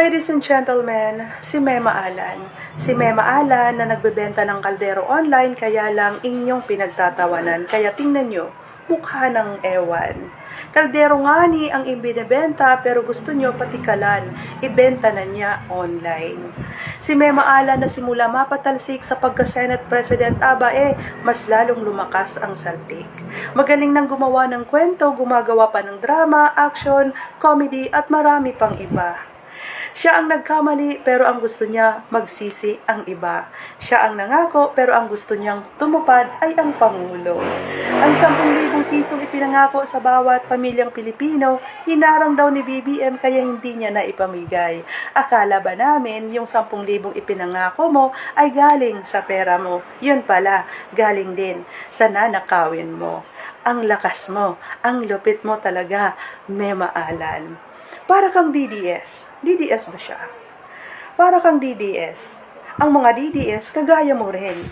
Ladies and gentlemen, si Mema Alan. Si Mema Alan na nagbebenta ng kaldero online kaya lang inyong pinagtatawanan. Kaya tingnan nyo, mukha ng ewan. Kaldero nga ni ang ibinebenta pero gusto nyo patikalan, ibenta na niya online. Si Mema Alan na simula mapatalsik sa pagka-Senate President mas lalong lumakas ang saltik. Magaling nang gumawa ng kwento, gumagawa pa ng drama, action, comedy at marami pang iba. Siya ang nagkamali pero ang gusto niya magsisi ang iba. Siya ang nangako pero ang gusto niyang tumupad ay ang Pangulo. Ang 10,000 pisong ipinangako sa bawat pamilyang Pilipino, hinarang daw ni BBM kaya hindi niya na ipamigay. Akala ba namin yung 10,000 ipinangako mo ay galing sa pera mo? Yun pala, galing din sa nanakawin mo. Ang lakas mo, ang lupit mo talaga, Mema Alan. Para kang DDS. DDS ba siya? Para kang DDS. Ang mga DDS, kagaya mo rin.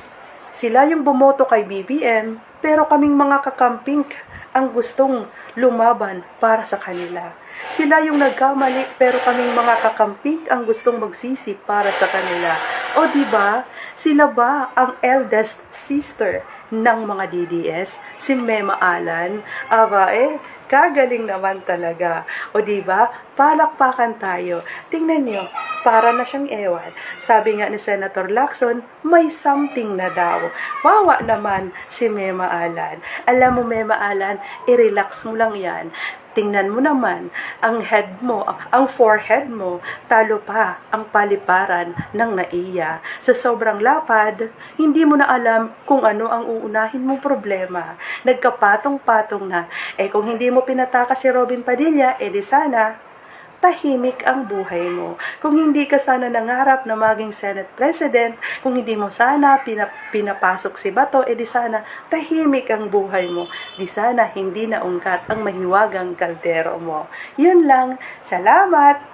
Sila yung bumoto kay BBM, pero kaming mga kakamping ang gustong lumaban para sa kanila. Sila yung nagkamali, pero kaming mga kakamping ang gustong magsisi para sa kanila. O diba, sila ba ang eldest sister ng mga DDS? Si Mema Alan? Kagaling naman talaga. O diba, palakpakan tayo. Tingnan nyo, para na siyang ewan. Sabi nga ni Senator Lacson, may something na daw. Wawa naman si Mema Alan. Alam mo Mema Alan, i-relax mo lang yan. Tingnan mo naman, ang head mo, ang forehead mo, talo pa ang paliparan ng naiya. Sa sobrang lapad, hindi mo na alam kung ano ang uunahin mong problema. Nagkapatong-patong na. Kung hindi mo pinatakas si Robin Padilla, di sana tahimik ang buhay mo. Kung hindi ka sana nangarap na maging Senate President, kung hindi mo sana pinapasok si Bato, di sana tahimik ang buhay mo. Di sana hindi naungkat ang mahiwagang kaldero mo. Yun lang. Salamat!